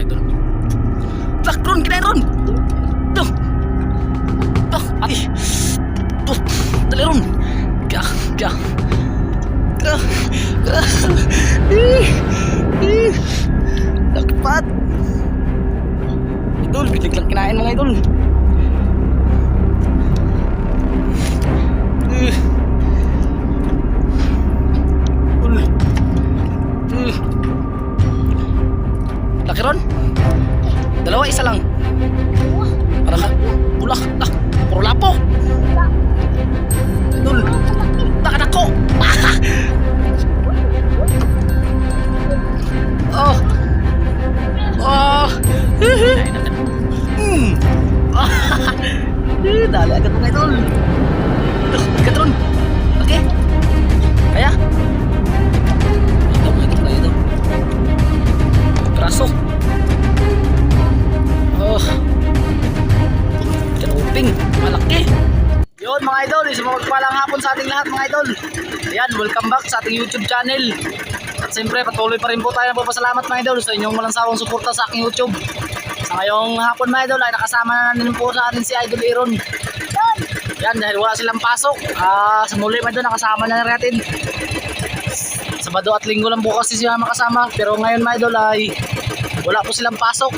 idol. Tak Ron, kinain Ron. Tuh. Tuh, ay. Tuh, dali Ron. Kya. Dapat. Idol, biglang kinain mga idol. Laki Ron? Dalawa, isa lang. Parang bulak. Puro lapo. Idol. Nakadako. Oh. Dali agad mga idol. Agad Ron. Okay. Kaya? Ito mga idol na ito. Braso. Oh. Kanuping. Malaki. Yun mga idol, isang magpalang hapon sa ating lahat mga idol. Ayan, welcome back sa ating YouTube channel. At siyempre patuloy pa rin po tayo nagpapasalamat mga idol sa inyong walang sawang suporta sa aking YouTube. Sa ngayong hapon mga idol ay nakasama na din po sa atin si Idol Aaron. Yan, dahil wala silang pasok, sa muli mga idol nakasama na natin. Sabado at Linggo lang po kasi sila makasama. Pero ngayon mga idol ay wala po silang pasok.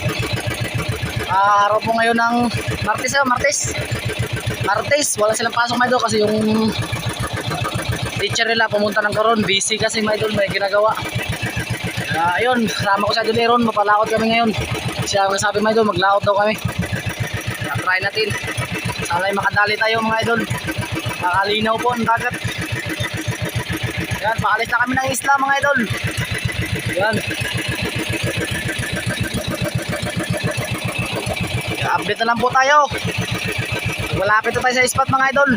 Araw po ngayon ng Martes, wala silang pasok mga idol kasi yung teacher nila pumunta ng Coron. Busy kasi mga idol, may ginagawa. Ayun, kasama ko sa Idol Aaron, mapalaot kami ngayon. Siya ang sabi mga idol, maglaot daw kami. Try natin. Sana'y makadali tayo mga idol. Nakalinaw po ang dagat. Yan, paalis na kami ng isla mga idol. Yan. Update na lang po tayo. Malapit na tayo sa spot mga idol.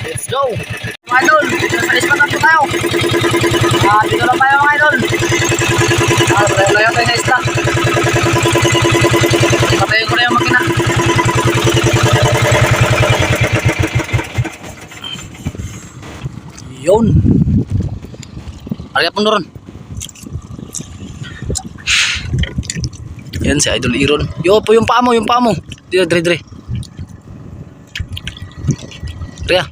Let's go. Mga idol, sa spot na po tayo. Dito lang tayo mga idol. Tayo sa isla. Patayin ko na yung makina. Yun. Arya po na ron. Yan si Idol Aaron. Yo po yung paa mo. Dito, dire. Rhea.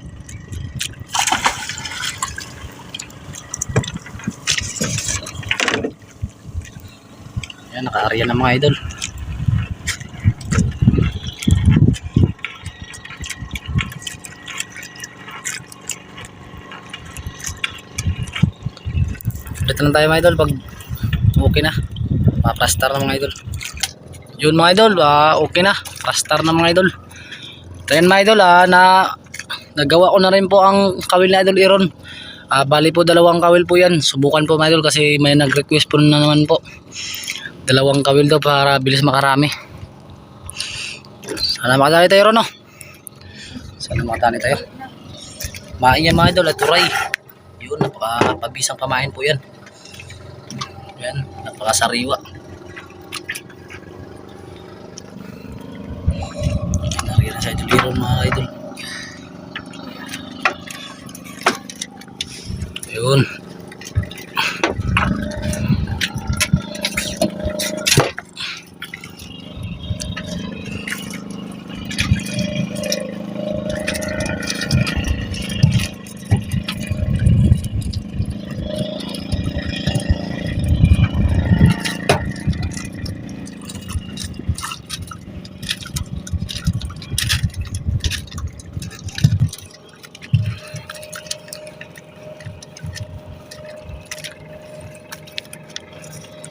Yan, naka-area na mga idol. Dito lang tayo mga idol pag okay na. Pa-plaster na mga idol. Yun mga idol, okay na. Plaster na mga idol. Ayan mga idol, nagawa ko na rin po ang kawil na Idol Aaron. Bali po 2 kawil po yan. Subukan po mga idol kasi may nag-request po na naman po. 2 kawil daw para bilis makarami. Sana makadali tayo ron, no? Sana makadali tayo. Main yan mga idol at turay. Yun, napakapabisang pamain po yan. Yan, napakasariwa. Nariyan na sa Idol Aaron mga idol. Yun.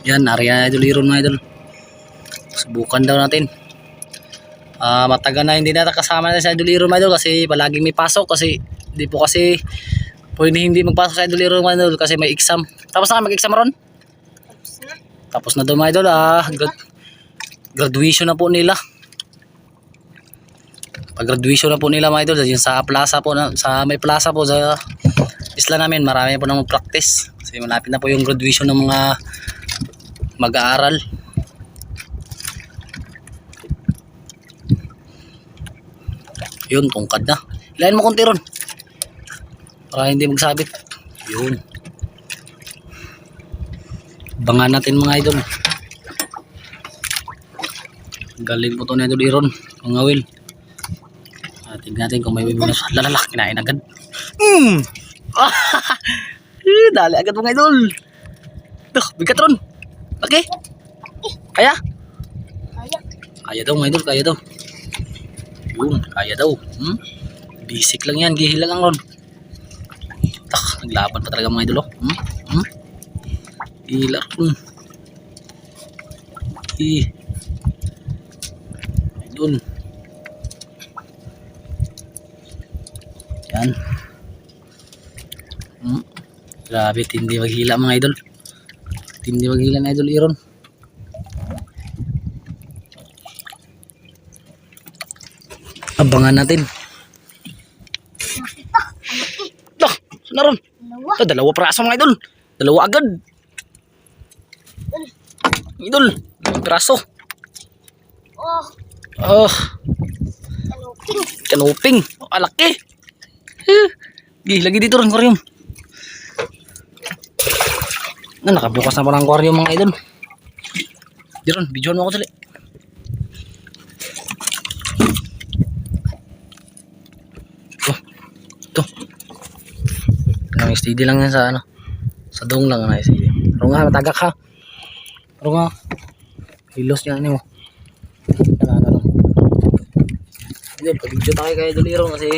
Yan, nariyan na Idol Aaron mga idol. Subukan daw natin. Matagal na hindi natin kasama natin sa Idol Aaron mga idol kasi palaging may pasok kasi hindi po kasi pwede hindi magpasok sa Idol Aaron mga idol kasi may exam. Tapos na mag-exam ron? Tapos na daw mga idol. Graduation na po nila. Pag-graduation na po nila mga idol, sa plaza po, sa may plaza po sa isla namin, marami po nang practice. Kasi malapit na po yung graduation ng mga mag-aaral. Yun, tungkad na. Ilahin mo konti ron para hindi magsabit. Yun. Bangan natin mga idol. Galing po to na idol Iron, mga will. Tignan natin kung may bonus. Lalala, kinain agad. Dali agad mga idol. Duh, bigat ron. Okay. Kaya? Kaya daw mga idol, kaya daw. Yun, kaya daw. Basic lang yan, gihil lang ron. Naglaban pa talaga mga idol. Gila ron. Idol. Yan. Grabe, tindi maghila mga idol. Tindi maghila na idol Iron. Abangan natin. Dah, sana ron. Dalawa piraso mga idol. Dalawa agad. Idol, 2 piraso. Oh. Kanuping. Alaki. Lagi dito rin aquarium. Nakabukas na pa ng aquarium mga idol. Diron, videoan mo ako dali. Ito. Steady lang yan sa sa dong lang na steady. Pero nga matagak ha. Pero nga hilos niya ano mo. Idol, pag-video tayo kay Idol Iron kasi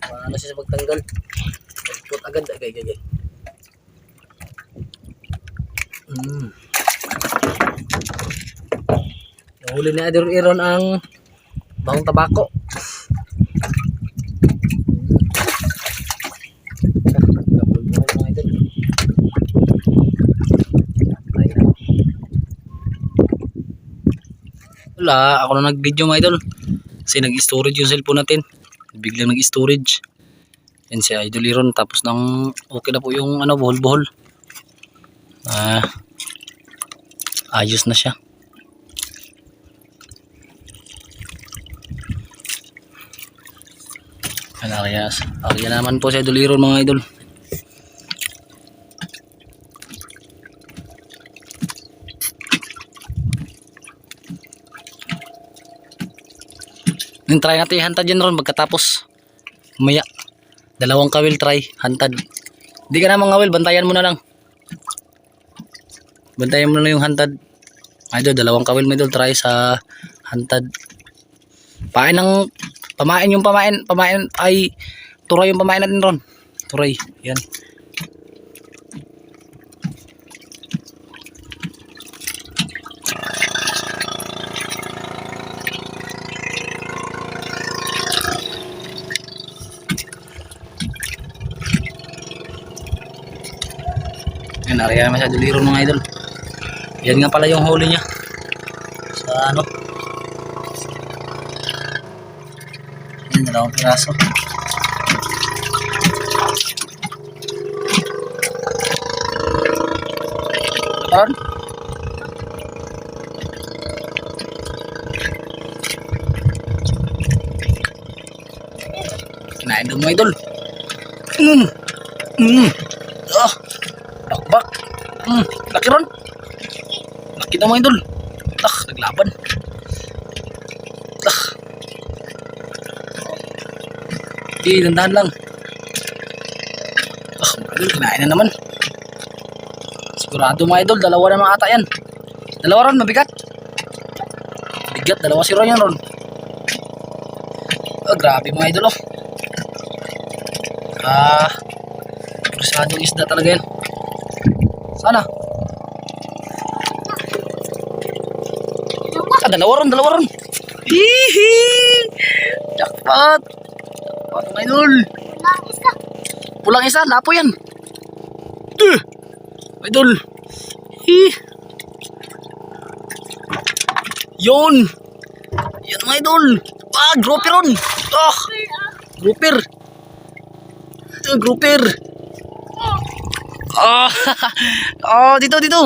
ano siya sa pagtanggal. Pagput agad agay. Nahuli ni Idol Iron ang bawang tabako. Wala, ako na nag-video mga idol. Kasi nag-storage yung cellphone natin. Biglang nag-storage. Yan si Idol Iron. Tapos nang okay na po yung buhol-buhol. Ayos na siya. Arya naman po si Idol Iron mga idol. Try natin hantad dyan ron pagkatapos maya 2 kawil try hantad. Hindi ka na mga kawil, bantayan mo na lang. Bantayan mo na lang yung hantad. Idol, 2 kawil mo idol try sa hantad. Pamain ay turay yung pamain natin ron. Turay, yan. Yan, nariyan naman siya Idol Iron mga idol. Yan nga pala yung huli niya. Sa yan, 2 piraso. Karon? Kinain doon mga idol. Bakbak. Laki ron. Laki na mga idol. Naglaban. Dandahan lang. Mga idol, kinain na naman. Sigurado mga idol, 2 na mga ata yan. 2 ron, mabigat. Bigat, 2 si ron yan ron. Grabe mga idol Kursadong isda talaga yan. Sana. 2 ron. Hihi. Jackpot. Jackpot mga idol. Pulang isa, lapo yan. Idol. Yun. Yan mga idol. Grouper ron. Grouper. Grouper. Dito.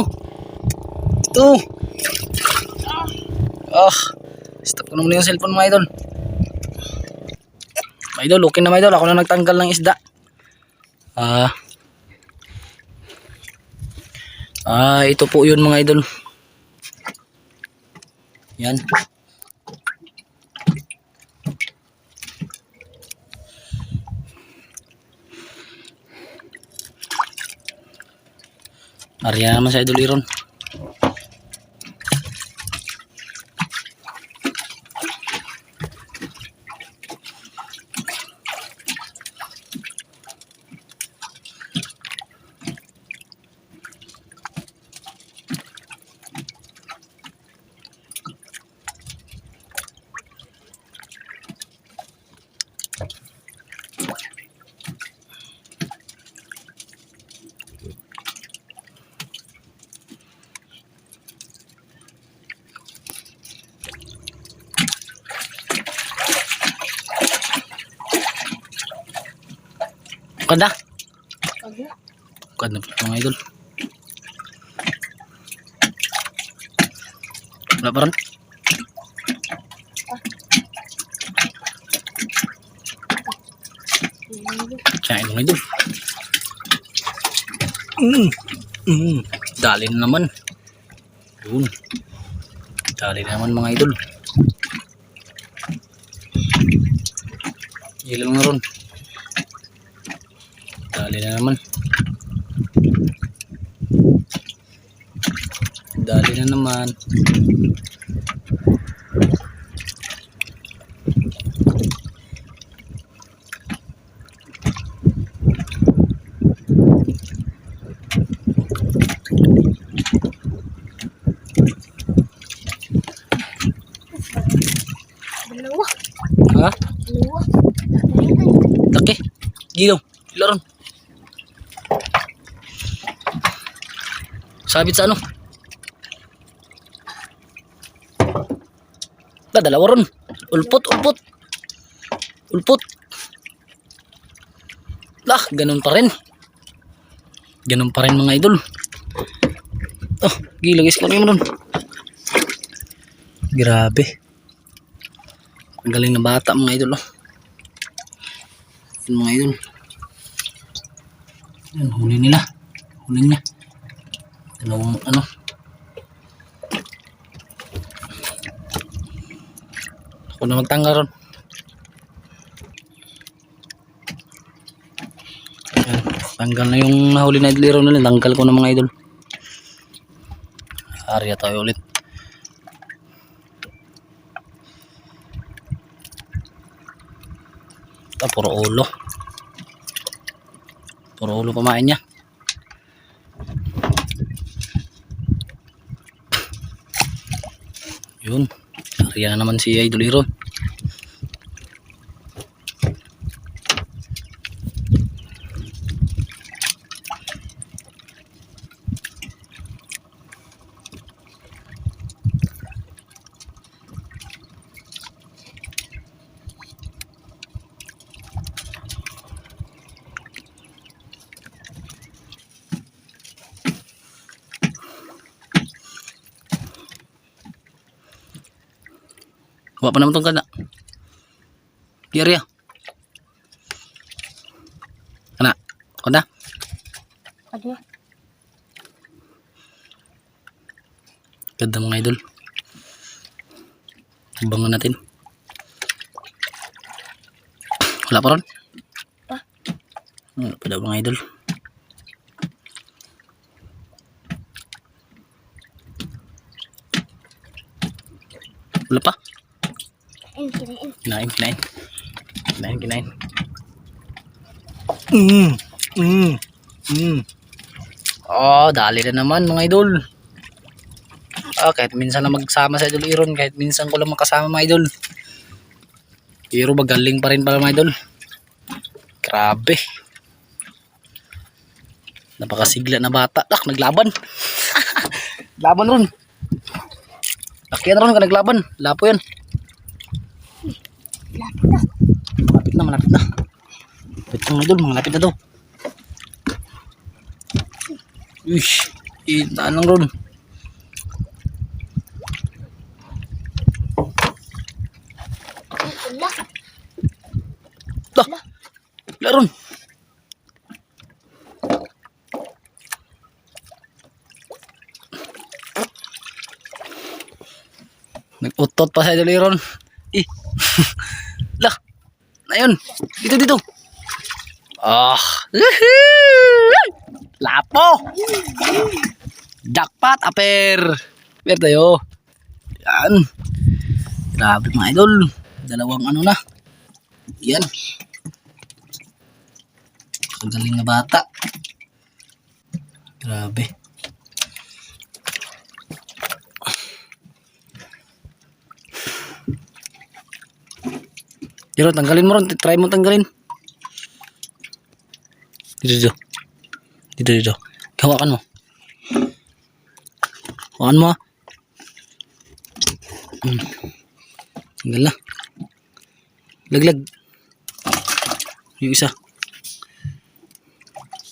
Stop ko naman yung cellphone mga idol. Mga idol, okay na mga idol. Ako na nagtanggal ng isda. Ito po yun mga idol. Yan. Arya naman sa idol iron. Kada? Kada pa mga idol. Wala pa rin? Kain mga idol. Dali na naman. Yun. Dali na naman mga idol. Ilang na ron. Dali na naman. Dali na naman. Dalawa. Ha? Dalawa. Laki. Gilaw. Ilaron. Sabit sa ano? Dalawa ron. Ulpot, ulpot. Ulpot. Lah, ganun pa rin. Ganun pa rin mga idol. Oh, gilagis ko rin ron. Grabe. Ang galing na bata mga idol. Oh. Yan mga idol. Yan, huli nila. Huli niya. Dalawang ano. Ako na magtanggal ron. Yan, tanggal na yung nahuli na idol ron. Tanggal ko na mga idol. Arya tayo ulit. Ito, puro ulo. Puro ulo pamain niya. Yun. Arya na naman si Idol Iron. Kuha pa naman itong kada. Diarya. Kana. Kada. Ada. Ganda mga idol. Abangan natin. Wala pa ron? Pa. Wala pa daw mga idol. Wala pa. Kinain. Kinain. Oh, dali na naman mga idol. Kahit minsan lang magsama sa Idol Iron, kahit minsan ko lang makasama mga idol. Pero magaling pa rin pala mga idol. Grabe. Napakasigla na bata. Naglaban. Laban ron. Lakihan ron ka naglaban. Lapo yan. Malapit na. Malapit na mga idol, mga lapit na daw. Uish, itaan lang ron. Wala ron. Nag-utot pa sa idol Aaron. Eh. Lah. Ayun. Dito. Ah. Lapo. Jackpot aper. Aper tayo. Yan. Grabe mga idol. Dalawang ano na. Yan. Ang galing na bata. Grabe. Pero tanggalin mo ron. Try mo tanggalin. Dito. Hawakan mo. Hawakan mo. Tanggal na. Laglag. Yung isa.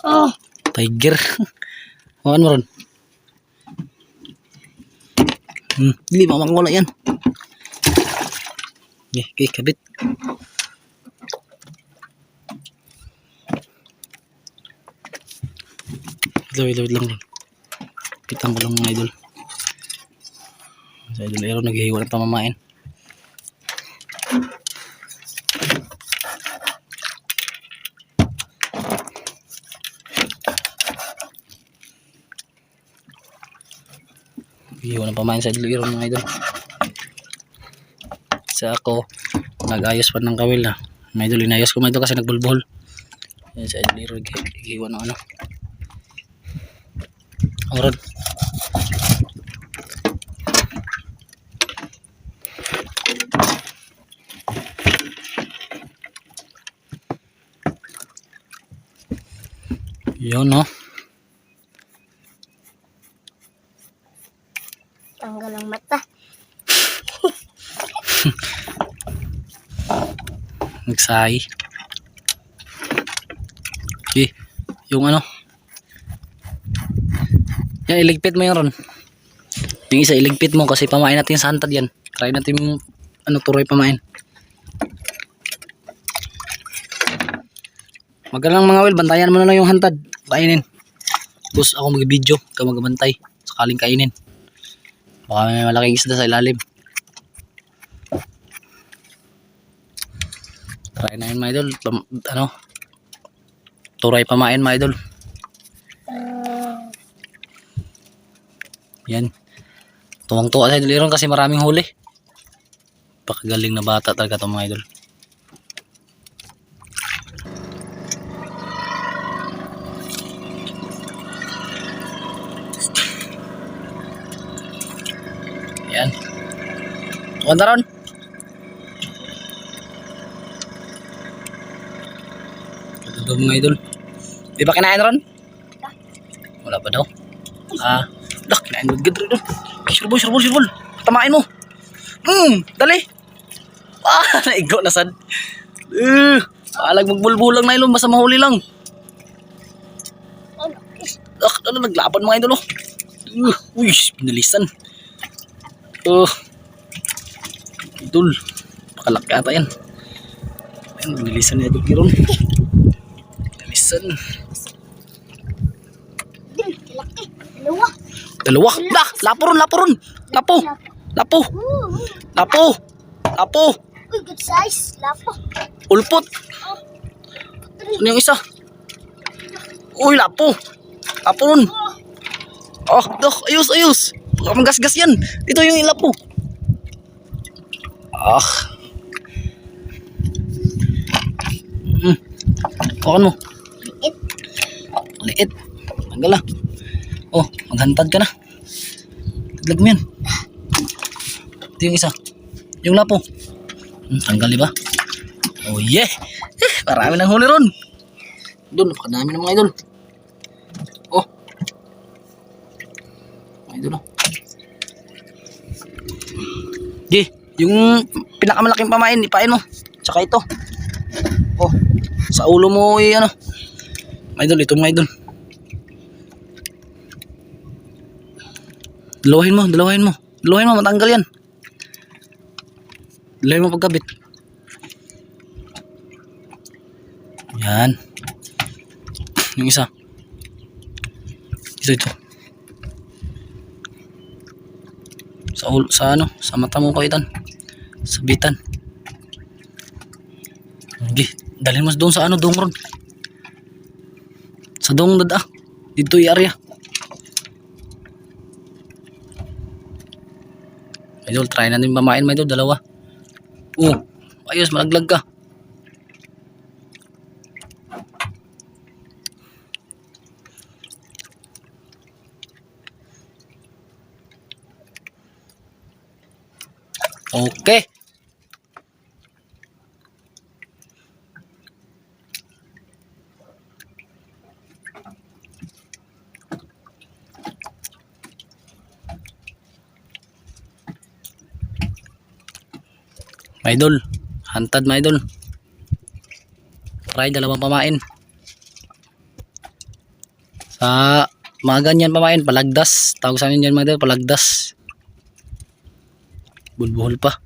Oh. Tiger. Hawakan mo ron. Dili, makakawala yan. Okay, kabit. Wait lang. Kitang ko lang mga idol. Sa idol Aaron naghihiwa ng pamamain. Naghihiwa ng pamamain sa idol Aaron mga idol. Sa ako nag-ayos pa ng kawil na. Mga idol, inayos ko mga idol kasi nagbulbol. Yan sa idol Aaron naghihiwa ng ano. Aron. Yun no. Tanggal ang mata. Nagsahi. Okay. Yung ano. Yan, iligpit mo yun ron. Yung isa iligpit mo kasi pamain natin sa hantad yan. Try natin yung ano, turoy pamain. Magalang mga wil, bantayan mo na lang yung hantad. Kainin. Tapos ako mag-video, ikaw magbantay. Sakaling kainin. Baka may malaking isda sa ilalim. Try na yun mga idol. Ano? Turoy pamain mga idol. Yan. Tuwang-tuwa sa idol Aaron kasi maraming huli. Pakagaling na bata talaga itong mga idol. Yan. Tuwan na ron. Ito mga idol. Di ba kinain ron? Wala pa daw. Dah, kinain mo gid ron. Sirbol. Tamain mo. Dali. Naigo na sad. Alag magbulbulang na ilong, basta mahuli lang. Naglaban mga idol. Uy, pinalisan. Idol. Pakalaki ata yan. Ayun, pinalisan niya idol kiron. Pinalisan. Laki. Dalawa. Dah, lapo ron. Lapo. Uy, good size. Lapo. Ulpot. Ano yung isa? Uy, lapo ron. Dah, ayos. Baka magasgas yan. Dito yung ilapo. Hawakan mo. Liit. Tanggal na. Maghantad ka na. Taglag mo yan. Ito yung isa. Yung lapo. Tanggal diba? Oh yeah. Marami ng huli ron. Doon, napakadami ng mga idol. Mga idol. Okay, yung pinakamalaking pamain, ipain mo. Tsaka ito. Sa ulo mo ano. Mga idol, ito mga idol. Dalawahin mo, matanggal yan. Dalawahin mo pagkabit. Yan. Yung isa. Ito. Sa ano, sa mata mo ko itan. Sabitan. Okay, dalhin mo doon sa ano, dong ron. Sa dong dad ah. Dito yung area. Idol, try natin pamain mo idol, dalawa. Ayos, malaglag ka. Okay. My idol, hantad my idol. Try dalawang pamain. Sa mga ganyan pamain, palagdas. Tawag sa amin yan my idol, palagdas. Bulbuhol pa.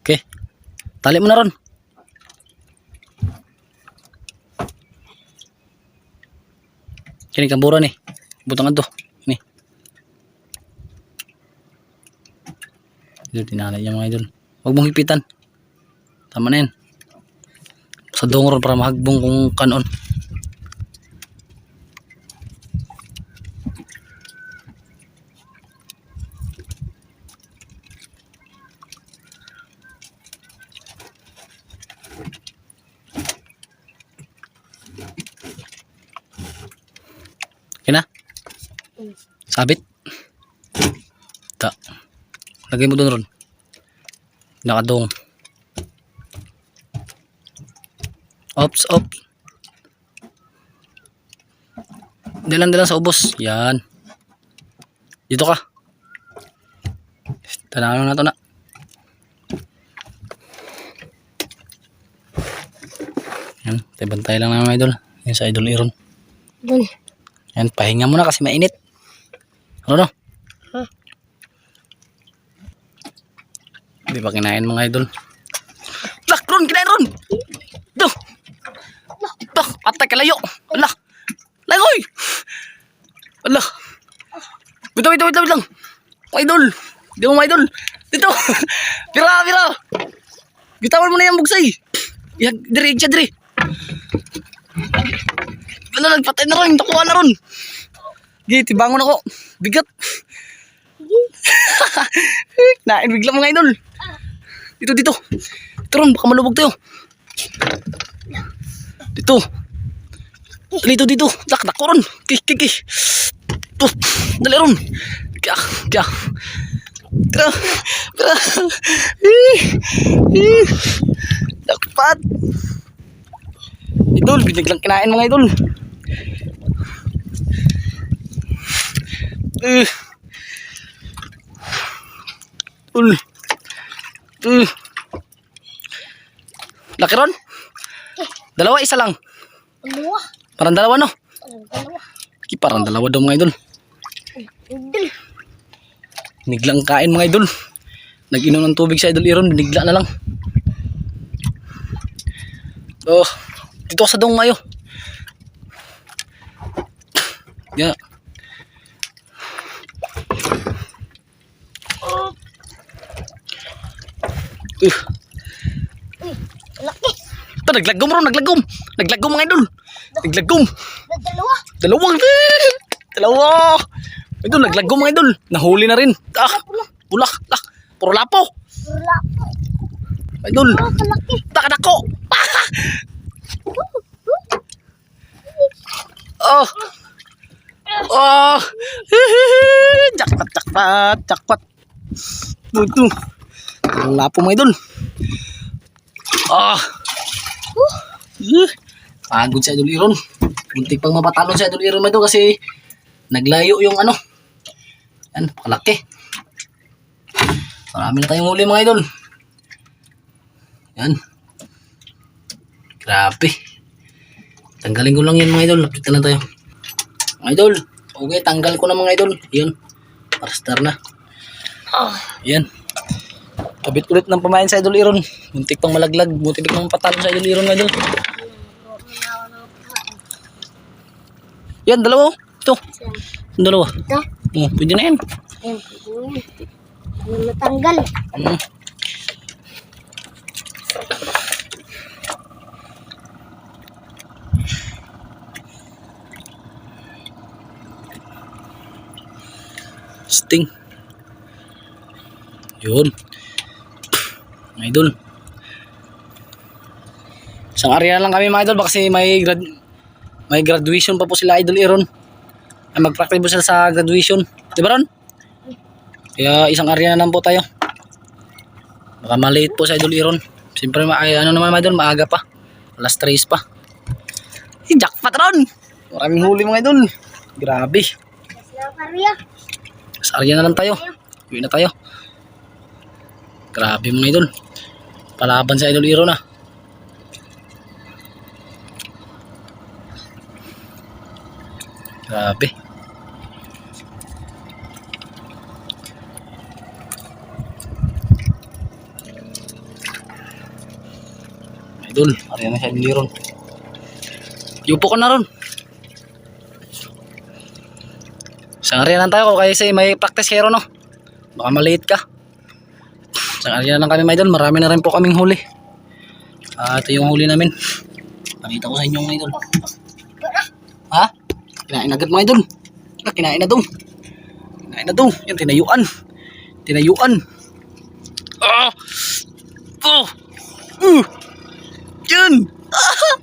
Okay. Tali mo na ron. Kini kambura nih. Butangan to. Ini. Ito tinalay niya mga idol. Huwag mong hipitan. Tama na yan. Sa dongron para mahagbong kung kanon. Okay na? Sabit. Ta. Lagay mo doon ron. Nakadong. Ops, ops. Dalan sa ubos. Yan. Dito ka. Tanawin na to na. Yan. Bantay lang naman idol. Yan sa idol Iron. Dun. Yan. Pahinga muna kasi mainit. Ano no? Hindi pa kinain mga idol. Lah, Ron, kinain Ron. Duh. Duh, patay ka layo. Alah. Lagoy. Alah. Bitaw lang. Mga idol. Di mo mga idol. Dito. Pira. Bitawan mo na yung bugsay. Yan, diri. Ano, nagpatay na ron. Nakuha na ron. Giti, bangon ako. Bigat. Nain bigla mga idol. Dito ron, baka malubog tayo. Dito Dako ron. Kiki. Dali ron. Kya. Tira. Dapat idol, biniglang kinain mga idol. Laki ron? Dalawa, isa lang. Dalawa. Parang dalawa no? Dalawa. Parang dalawa daw mga idol. Idol. Biniglang kain mga idol. Nag-inom ng tubig sa idol Iron, binigla na lang. Dito sa dong mayo. Yan. Laki. Ito, naglagom mga idol. Dalawa. Dalawa. Idol, naglagom mga idol. Nahuli na rin. Bulak. Puro lapo. Wala po. Idol. Kalaki. Takadako. Jackpot. Ito. Lapo mga idol. Pagod sa idol Iron. Muntik pang mapatalon sa idol Iron mga idol kasi naglayo yung ano. Yan, kalaki. Marami na tayong huli mga idol. Yan. Grabe. Tanggalin ko lang yan mga idol. Lapit na lang tayo. Mga idol. Okay, tanggal ko na mga idol. Yan. Para star na. Yan. Kabit ulit ng pamain sa Idol Iron. Muntik pang malaglag. Muntik pang patalo sa Idol Iron, mga idol. Yan, dalawa. Ito. Yung dalawa. Ito. Oh, pwede na yan. Ayan, pwede. Ano natanggal? Mm. Sting. Yun. Mga idol. Isang area lang kami, mga idol, kasi may graduation pa po sila, Idol Iron. Ay, mag-practice po sila sa graduation. Di ba, Ron? Kaya isang area na lang po tayo. Baka maliit po sa Idol Iron. Siyempre, ano naman, mga idol, maaga pa. Alas 3 pa. Jackpot, Ron! Maraming huli, mga idol. Grabe. Sa karya. Sa area na lang tayo. Uwi na tayo. Grabe, mga idol. Palaban sa Idol Iron, ah. Grabe. Idol, area na sa Idol Iron. Yupo ka na ron. Sa area lang tayo kasi may practice kayo no. Baka maliit ka. Sa area lang kami, mga idol. Marami na rin po kaming huli. Ito yung huli namin. Pakita ko sa inyo, mga idol. Ha? Kinain agad, mga idol. Kinain na daw. Kinain na daw. Yan, tinayuan. Tinayuan. Ah! Oh! Yan! Ah!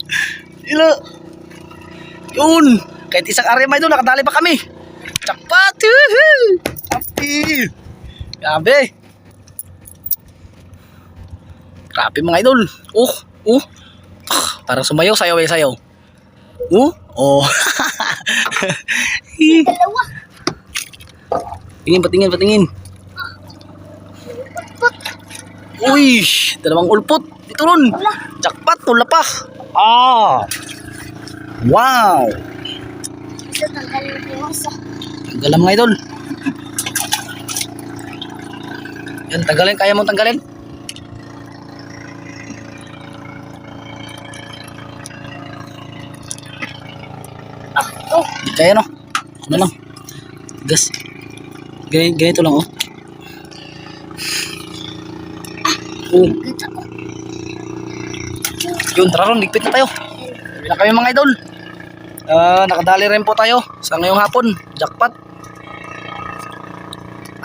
Ila! Yun! Kahit isang area, mga idol, nakadali pa kami. Jackpot! Woohoo! Happy! Grabe! Grabe, mga idol. Parang sumayaw, sayaw. Oh. Dalawa. Patingin. Uy, dalawang ulpot. Dito ron. Jackpot, tula pa. Wow. Ito, tanggalin ko yung isa. Tanggalan, mga idol. Yan, tanggalin. Kaya mong tanggalin? Di kaya, no? Ano lang? Gas. Ganito lang, oh. Gata ko. Yun, tara ron. Ligpit na tayo. Sabi na kami, mga idol. Nakadali rin po tayo sa ngayong hapon. Jackpot.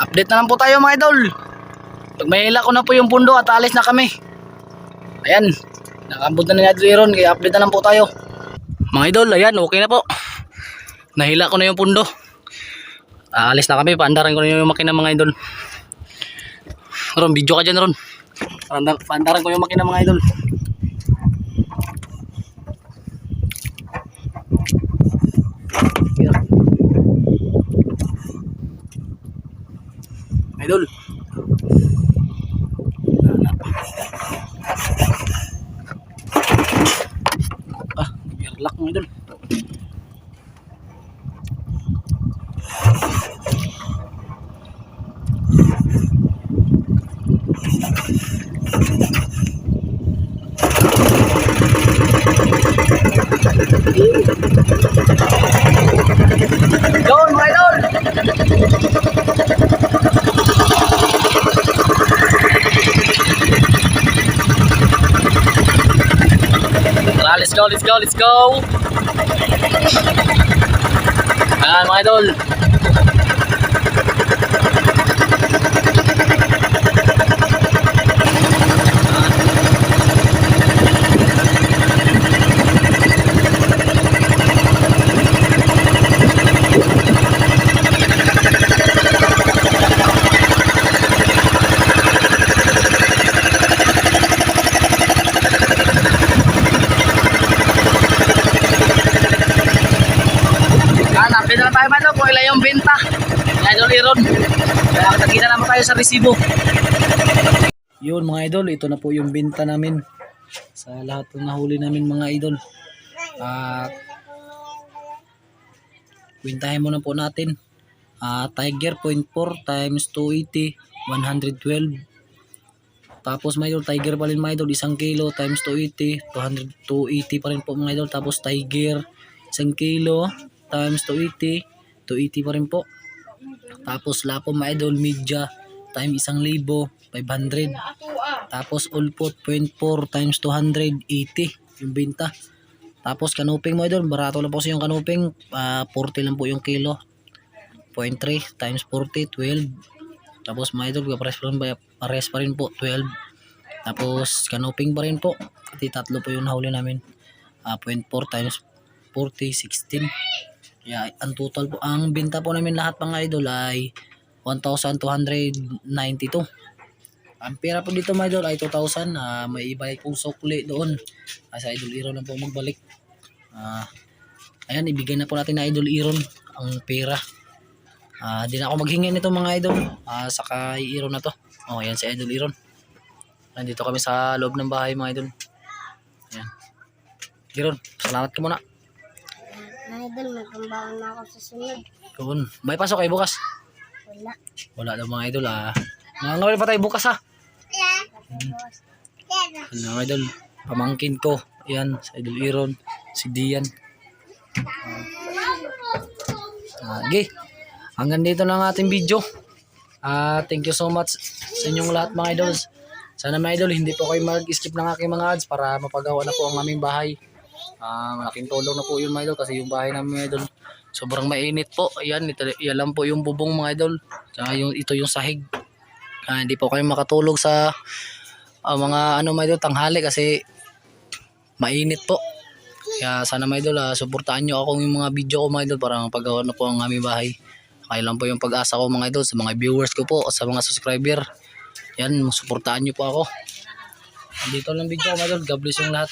Update na lang po tayo, mga idol. Pag may hila ko na po yung pundo at alis na kami. Ayan. Nakambot na ni Idol Iron. Kaya update na lang po tayo. Mga idol, ayan. Okay na po. Nahila ko na yung pundo. Alis na kami. Paandaran ko na yung makina, mga idol. Ron, video ka dyan, Ron. Paandaran ko yung makina, mga idol. Idol. Gerlak, mga idol. Yun, mga idol. Tara, let's go. Ayan, mga idol. Update na tayo, mga idol, kung ilan yung benta ni Idol Iron. Kaya nakita naman tayo sa resibo. Yun, mga idol, ito na po yung benta namin sa lahat ng nahuli namin, mga idol. At kwentahin muna po natin. Tiger 0.4 times 280, 112. Tapos mga idol, tiger pa rin mga idol, 1 kilo times 280, 280 pa rin po mga idol. Tapos tiger, 1 kilo times 280, 280 pa rin po. Tapos lapo mga idol, media times 1,000, 500. Tapos ulpot 0.4 times 280 yung benta. Tapos kanuping mga idol, barato lang po kasi yung kanuping, 40 lang po yung kilo. 0.3 times 40, 12. Tapos mga idol, pares pa rin po, 12. Tapos kanuping pa rin po. Kasi tatlo po yung nahuli namin. 0.4 times 40, 16. Kaya ang total po, ang binta po namin lahat mga idol ay 1,292. Ang pera po dito mga idol ay 2,000. May iba pong sukli doon. Sa Idol Iron lang po magbalik. Ayan, ibigay na po natin na Idol Iron ang pera. Di na ako maghingi nito mga idol. Saka i-Iron na to. Ayan si Idol Iron. Nandito kami sa loob ng bahay mga idol. Ayan. Iron, salamat ka muna. Mga idol, magkambahan na ako sa sunod. Doon. May pasok kayo bukas? Wala. Wala daw mga idol. Nangangawin pa tayo bukas Ano mga idol, pamangkin ko. Ayan, si Idol Iron, si Dian. Okay. Hanggang dito na ang ating video. Thank you so much sa inyong lahat mga idols. Sana mga idol, hindi po kayo mag-skip ng aking mga ads para mapagawa na po ang aming bahay. Malaking tulong na po yun mga idol kasi yung bahay namin mga idol sobrang mainit po. Ayan, yan lang po yung bubong mga idol. Tsaka ito yung sahig. Hindi po kayo makatulog sa mga mga idol tanghali kasi mainit po. Kaya sana mga idol, suportahan nyo ako yung mga video ko mga idol para mapagawa na po ang aming bahay. Kaya lang po yung pag-asa ko mga idol sa mga viewers ko po, sa mga subscriber. Yan, suportahan nyo po ako. Dito lang video ko mga idol. God bless yung lahat.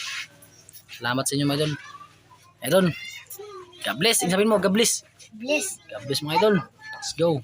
Salamat sa inyo mga idol. Idol, God bless. Sabihin mo, God bless. Bless. God bless mga idol. Let's go.